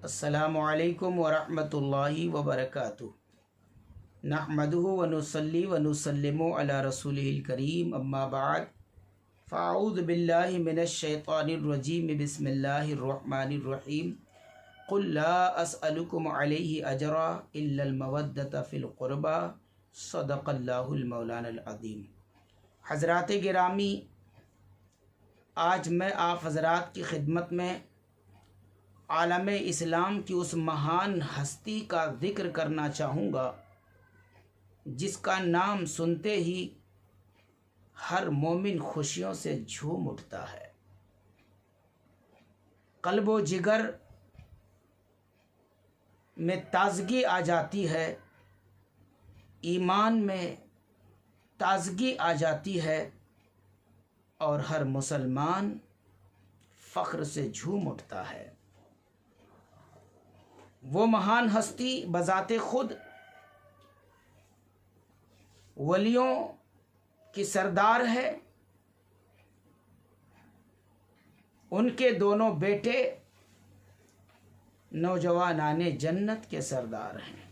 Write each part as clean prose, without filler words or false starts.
अस्सलामु अलैकुम वरहमतुल्लाहि वबरकातुहू। नहमदुहु व नुसल्ली व नुसल्लिमु अला रसूलिहिल करीम, अम्मा बाद, फ़अऊज़ु बिल्लाहि मिनश शैतानिर रजीम, बिस्मिल्लाहिर रहमानिर रहीम। क़ुल ला अस्अलुकुम अलैहि अजरा इल्लल मवद्दत फ़िल क़ुरबा, सदक़ल्लाहुल मौलानल अज़ीम। हज़रात गिरामी, आज मैं आप हज़रात की खिदमत में आलम इस्लाम की उस महान हस्ती का ज़िक्र करना चाहूँगा जिसका नाम सुनते ही हर मोमिन खुशियों से झूम उठता है। क़ल्ब व जिगर में ताज़गी आ जाती है, ईमान में ताज़गी आ जाती है और हर मुसलमान फ़ख्र से झूम उठता है। वो महान हस्ती बज़ाते खुद वलियों की सरदार है। उनके दोनों बेटे नौजवानाने जन्नत के सरदार हैं।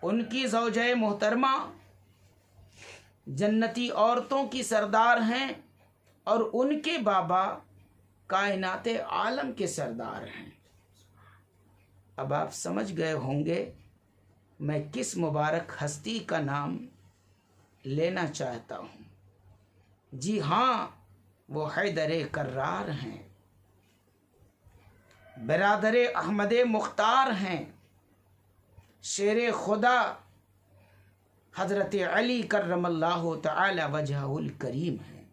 उनकी ज़ौजे मोहतरमा जन्नती औरतों की सरदार हैं और उनके बाबा कायनाते आलम के सरदार हैं। अब आप समझ गए होंगे मैं किस मुबारक हस्ती का नाम लेना चाहता हूँ। जी हाँ, वो हैदर कर्रार हैं, बरादर अहमद मुख्तार हैं, शेर खुदा हज़रत अली करमल्लाहु तआला वजहुल करीम हैं।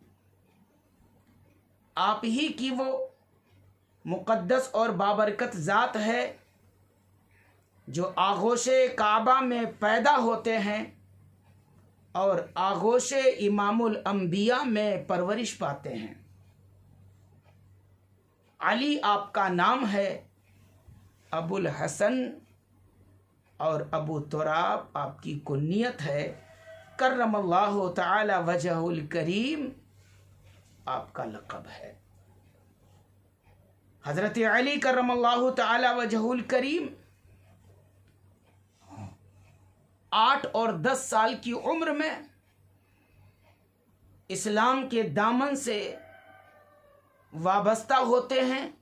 आप ही की वो मुक़द्दस और बाबरकत ज़ात है जो आगोशे काबा में पैदा होते हैं और आगोशे इमामुल अंबिया में परवरिश पाते हैं। अली आपका नाम है, अबुल हसन और अबू तुराब आपकी कुन्नियत है। करमल्लाहु तआला वजहुल करीम आपका लक़ब है। हज़रत अली करमल्लाहु तआला वजहुल करीम 8 और 10 साल की उम्र में इस्लाम के दामन से वाबस्ता होते हैं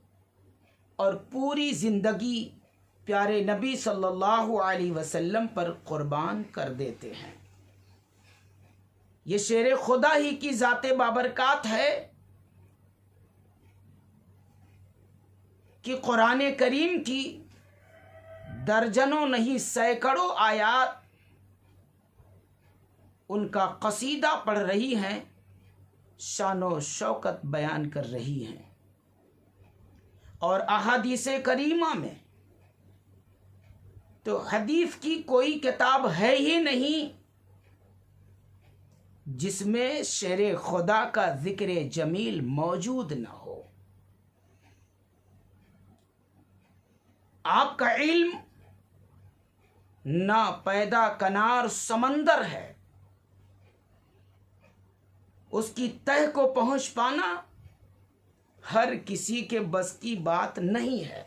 और पूरी ज़िंदगी प्यारे नबी सल्लल्लाहु अलैहि वसल्लम पर कुर्बान कर देते हैं। ये शेर खुदा ही की ज़ाते बाबरकात है कि कुरान करीम की दर्जनों नहीं सैकड़ों आयात उनका कसीदा पढ़ रही हैं, शानो शौकत बयान कर रही हैं। और अहादीस करीमा में तो हदीस की कोई किताब है ही नहीं जिसमें शेर खुदा का जिक्र जमील मौजूद न हो। आपका इल्म ना पैदा कनार समंदर है, उसकी तह को पहुंच पाना हर किसी के बस की बात नहीं है।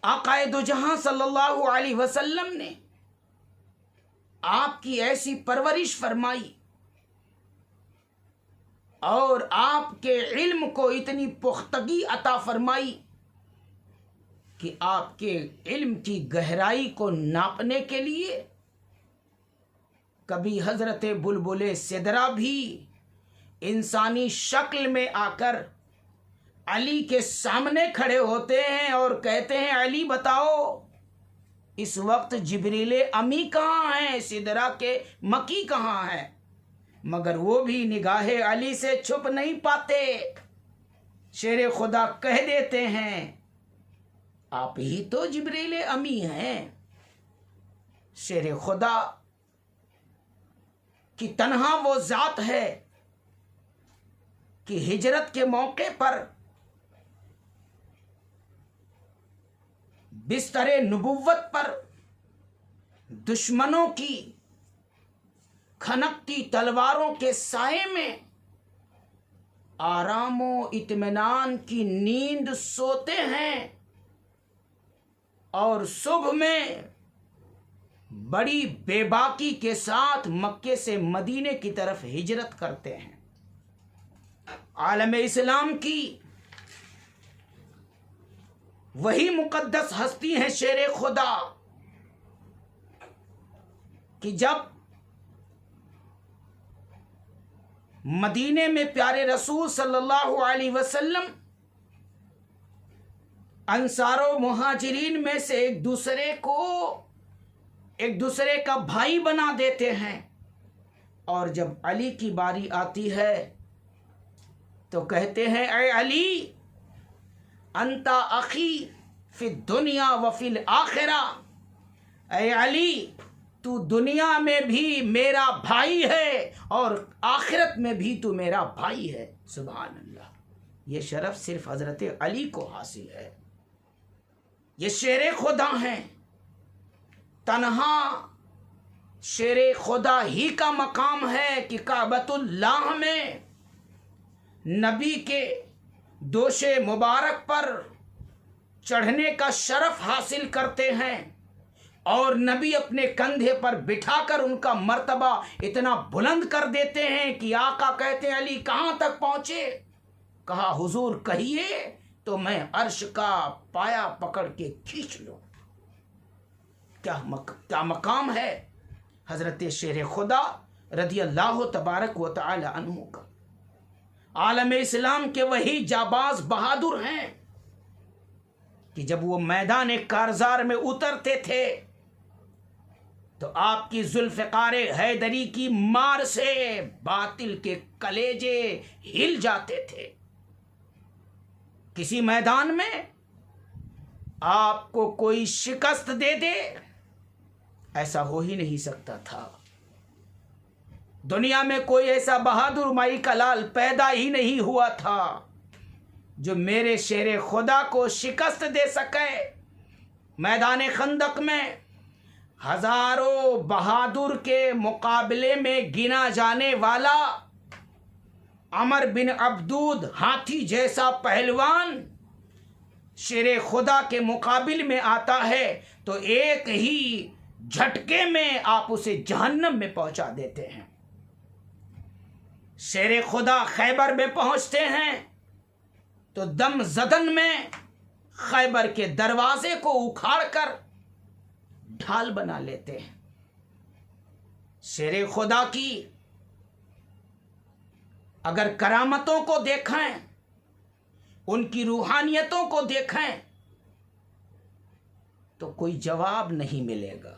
आक़ाए दो जहां सल्लल्लाहु अलैहि वसल्लम ने आपकी ऐसी परवरिश फरमाई और आपके इल्म को इतनी पुख्तगी अता फरमाई कि आपके इल्म की गहराई को नापने के लिए कभी हज़रत बुलबुल सिदरा भी इंसानी शक्ल में आकर अली के सामने खड़े होते हैं और कहते हैं, अली बताओ इस वक्त जिब्रील अमी कहाँ हैं, सिदरा के मकी कहाँ हैं? मगर वो भी निगाहे अली से छुप नहीं पाते। शेर खुदा कह देते हैं, आप ही तो जिब्रील अमी हैं। शेर खुदा कि तन्हा वो ज़ात है कि हिजरत के मौके पर बिस्तरे नबुव्वत पर दुश्मनों की खनकती तलवारों के साए में आराम व इत्मीनान की नींद सोते हैं और सुबह में बड़ी बेबाकी के साथ मक्के से मदीने की तरफ हिजरत करते हैं। आलम इस्लाम की वही मुकद्दस हस्ती है शेर खुदा कि जब मदीने में प्यारे रसूल सल्लल्लाहु अलैहि वसल्लम अंसारो मुहाजिरीन में से एक दूसरे का भाई बना देते हैं, और जब अली की बारी आती है तो कहते हैं ऐ अली अंता अखी फि दुनिया व फिल आखिरा, ऐ अली तू दुनिया में भी मेरा भाई है और आखिरत में भी तू मेरा भाई है। सुभान अल्लाह, ये शरफ सिर्फ हजरत अली को हासिल है। ये शेर खुदा हैं, तन्हा शेर खुदा ही का मकाम है कि काबतुल्लाह में नबी के दोशे मुबारक पर चढ़ने का शरफ हासिल करते हैं, और नबी अपने कंधे पर बिठाकर उनका मर्तबा इतना बुलंद कर देते हैं कि आका कहते हैं अली कहाँ तक पहुँचे? कहा हुजूर कहिए तो मैं अर्श का पाया पकड़ के खींच लूं। क्या मकाम है हजरत शेर खुदा रदी अल्लाह तबारक व तआला अन्हु का। आलम इस्लाम के वही जाबाज बहादुर हैं कि जब वो मैदान कारजार में उतरते थे तो आपकी जुल्फ़िकार हैदरी की मार से बातिल के कलेजे हिल जाते थे। किसी मैदान में आपको कोई शिकस्त दे दे, ऐसा हो ही नहीं सकता था। दुनिया में कोई ऐसा बहादुर माई का लाल पैदा ही नहीं हुआ था जो मेरे शेर खुदा को शिकस्त दे सके। मैदान खंदक में हजारों बहादुर के मुकाबले में गिना जाने वाला अमर बिन अब्दूद हाथी जैसा पहलवान शेर खुदा के मुकाबिल में आता है तो एक ही झटके में आप उसे जहन्नम में पहुंचा देते हैं। शेर खुदा खैबर में पहुंचते हैं तो दम जदन में खैबर के दरवाजे को उखाड़कर ढाल बना लेते हैं। शेर खुदा की अगर करामतों को देखें, उनकी रूहानियतों को देखें तो कोई जवाब नहीं मिलेगा।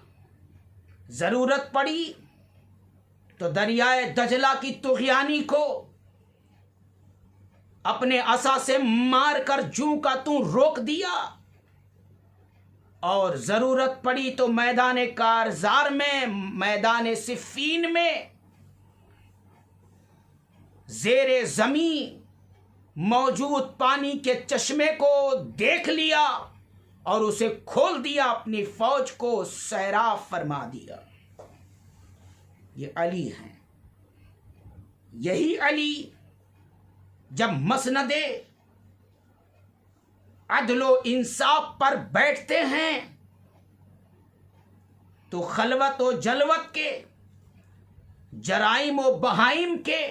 जरूरत पड़ी तो दरियाए दजला की तुग़यानी को अपने असा से मारकर जूं का तूं रोक दिया, और जरूरत पड़ी तो मैदान कारजार में, मैदान सिफ़ीन में ज़ेरे ज़मीं मौजूद पानी के चश्मे को देख लिया और उसे खोल दिया, अपनी फौज को सैराब फरमा दिया। ये अली हैं। यही अली जब मसनदे अदलो इंसाफ पर बैठते हैं तो खलवत व जलवत के, जराइम व बहाइम के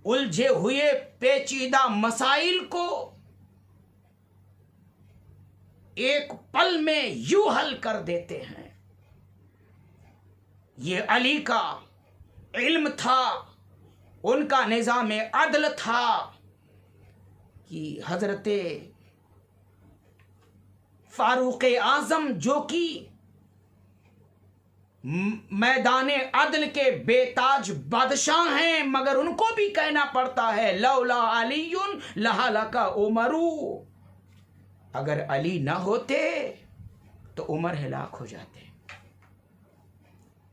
उलझे हुए पेचीदा मसाइल को एक पल में यूं हल कर देते हैं। ये अली का इल्म था, उनका निज़ाम अदल था कि हजरत फारूक आज़म जो कि मैदान अदल के बेताज बादशाह हैं, मगर उनको भी कहना पड़ता है लौला अलीयुन लहलका उमरू, अगर अली ना होते तो उमर हिलाक हो जाते।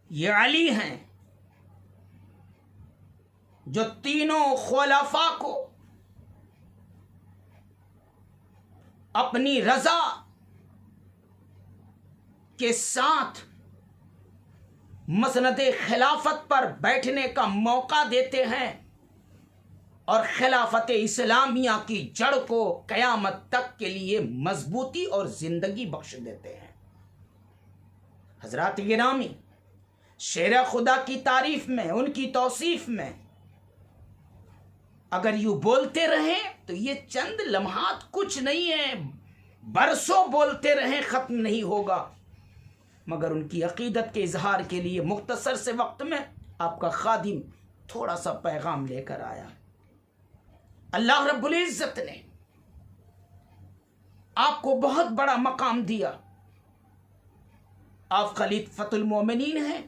ये अली हैं जो तीनों खुलफा को अपनी रजा के साथ मसनद खिलाफत पर बैठने का मौका देते हैं। और खिलाफत इस्लामिया की जड़ को क़यामत तक के लिए मजबूती और ज़िंदगी बख्श देते हैं। हज़रात गिरामी, शेर खुदा की तारीफ में, उनकी तौसीफ में अगर यूँ बोलते रहें तो ये चंद लम्हात कुछ नहीं है, बरसों बोलते रहें ख़त्म नहीं होगा। मगर उनकी अक़ीदत के इजहार के लिए मुख्तसर से वक्त में आपका खादिम थोड़ा सा पैगाम लेकर आया। अल्लाह रब्बुल इज़्ज़त ने आपको बहुत बड़ा मकाम दिया। आप खलीफतुल मोमिनीन हैं,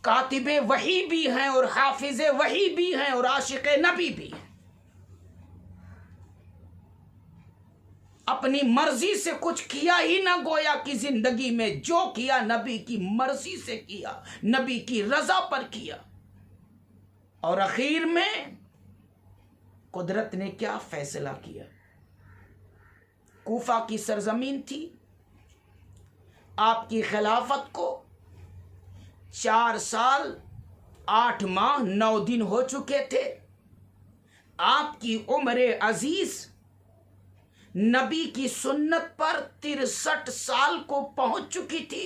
कातिबे वही भी हैं और हाफिज़े वही भी हैं और आशिक़े नबी भी हैं। अपनी मर्जी से कुछ किया ही ना, गोया कि जिंदगी में जो किया नबी की मर्जी से किया, नबी की रजा पर किया। और आखिर में कुदरत ने क्या फैसला किया? कूफा की सरजमीन थी, आपकी खिलाफत को 4 साल 8 माह 9 दिन हो चुके थे। आपकी उम्र अजीज नबी की सुन्नत पर 63 साल को पहुंच चुकी थी।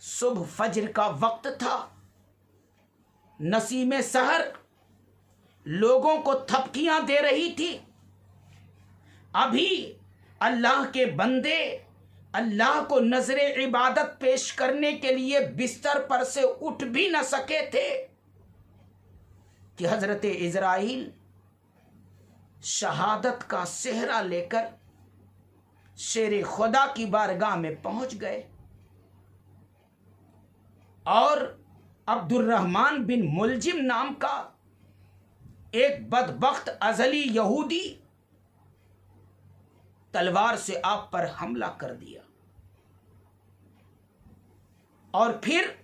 सुबह फजर का वक्त था, नसीमे सहर लोगों को थपकियां दे रही थी। अभी अल्लाह के बंदे अल्लाह को नजरे इबादत पेश करने के लिए बिस्तर पर से उठ भी न सके थे कि हजरत इज़राइल शहादत का सेहरा लेकर शेर खुदा की बारगाह में पहुंच गए। और अब्दुर्रहमान बिन मुलजिम नाम का एक बदबख्त अजली यहूदी तलवार से आप पर हमला कर दिया। और फिर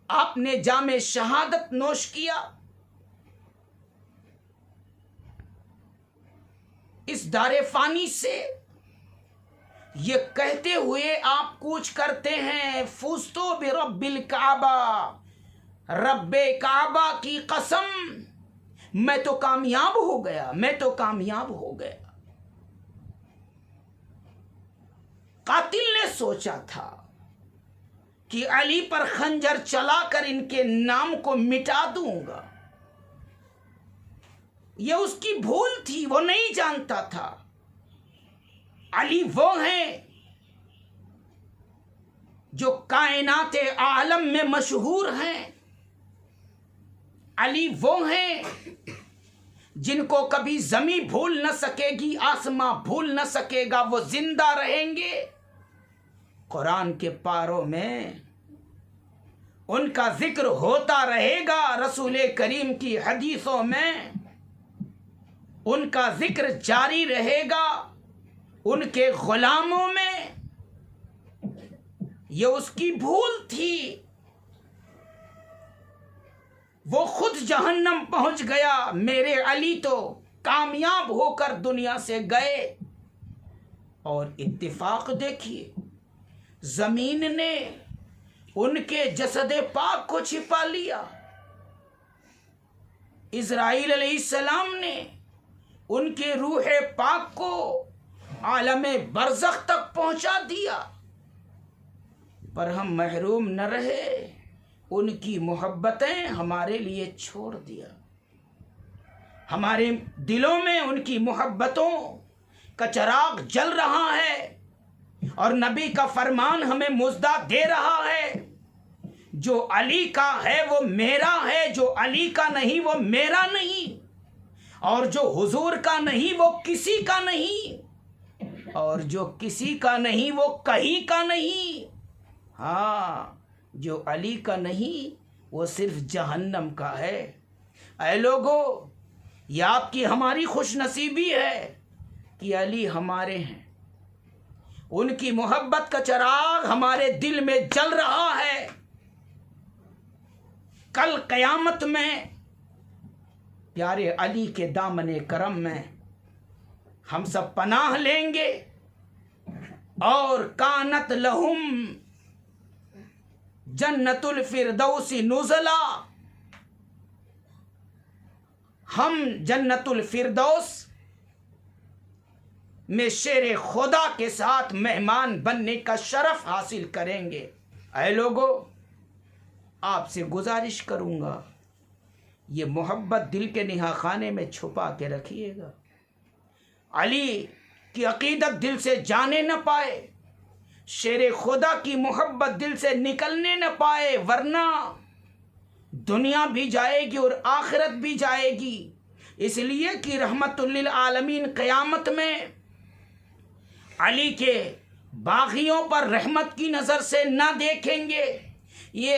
आपने जामे शहादत नोश किया। इस दारे फानी से ये कहते हुए आप कूच करते हैं, फुस्तो बिरब्बिल काबा, रब्बे काबा की कसम, मैं तो कामयाब हो गया, मैं तो कामयाब हो गया। कातिल ने सोचा था कि अली पर खंजर चलाकर इनके नाम को मिटा दूंगा। यह उसकी भूल थी, वो नहीं जानता था अली वो हैं जो कायनाते आलम में मशहूर हैं। अली वो हैं जिनको कभी जमी भूल न सकेगी, आसमां भूल न सकेगा, वो जिंदा रहेंगे। कुरान के पारों में उनका जिक्र होता रहेगा, रसूल करीम की हदीसों में उनका जिक्र जारी रहेगा, उनके गुलामों में। ये उसकी भूल थी, वो खुद जहन्नम पहुंच गया, मेरे अली तो कामयाब होकर दुनिया से गए। और इत्तिफाक देखिए, जमीन ने उनके जसदे पाक को छिपा लिया। इज़राइल अलैहिस्सलाम ने उनके रूहे पाक को आलमे बरज़ख तक पहुंचा दिया, पर हम महरूम न रहे, उनकी मोहब्बतें हमारे लिए छोड़ दिया। हमारे दिलों में उनकी मोहब्बतों का चिराग जल रहा है और नबी का फरमान हमें मुज़्दा दे रहा है, जो अली का है वो मेरा है, जो अली का नहीं वो मेरा नहीं, और जो हुजूर का नहीं वो किसी का नहीं, और जो किसी का नहीं वो कहीं का नहीं। हाँ, जो अली का नहीं वो सिर्फ जहन्नम का है। ऐ लोगो, ये आपकी हमारी खुशनसीबी है कि अली हमारे हैं, उनकी मोहब्बत का चिराग हमारे दिल में जल रहा है। कल क़यामत में प्यारे अली के दामने करम में हम सब पनाह लेंगे। और कानत लहुम जन्नतुल फिरदौसी नुज़ला, हम जन्नतुल फिरदौस में शेर खुदा के साथ मेहमान बनने का शरफ हासिल करेंगे। ऐ लोगों, आपसे गुजारिश करूंगा, ये मोहब्बत दिल के निहाखाने में छुपा के रखिएगा। अली की अकीदत दिल से जाने न पाए, शेर खुदा की मोहब्बत दिल से निकलने न पाए, वरना दुनिया भी जाएगी और आखिरत भी जाएगी। इसलिए कि रहमतुल लिल आलमीन क़यामत में अली के बागियों पर रहमत की नज़र से न देखेंगे। ये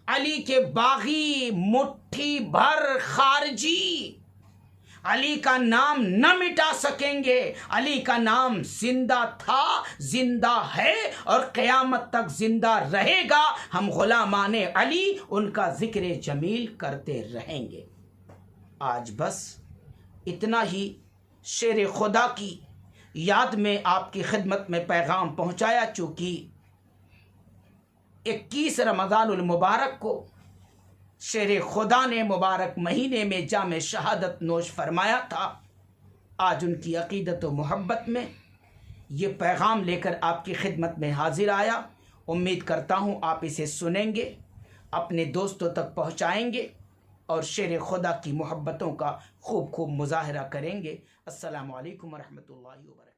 अली के बागी मुट्ठी भर खारजी अली का नाम न मिटा सकेंगे। अली का नाम जिंदा था, जिंदा है और क़यामत तक जिंदा रहेगा। हम गुलामाने अली उनका ज़िक्र जमील करते रहेंगे। आज बस इतना ही शेर खुदा की याद में आपकी खिदमत में पैगाम पहुंचाया। चूँकि 21 रमज़ानुल मुबारक को शेर खुदा ने मुबारक महीने में जाम शहादत नोश फरमाया था, आज उनकी अकीदत व मोहब्बत में ये पैगाम लेकर आपकी खिदमत में हाजिर आया। उम्मीद करता हूँ आप इसे सुनेंगे, अपने दोस्तों तक पहुँचाएँगे और शेर खुदा की मोहब्बतों का खूब खूब मुज़ाहरा करेंगे। अस्सलामु अलैकुम व रहमतुल्लाहि व बरकातहू।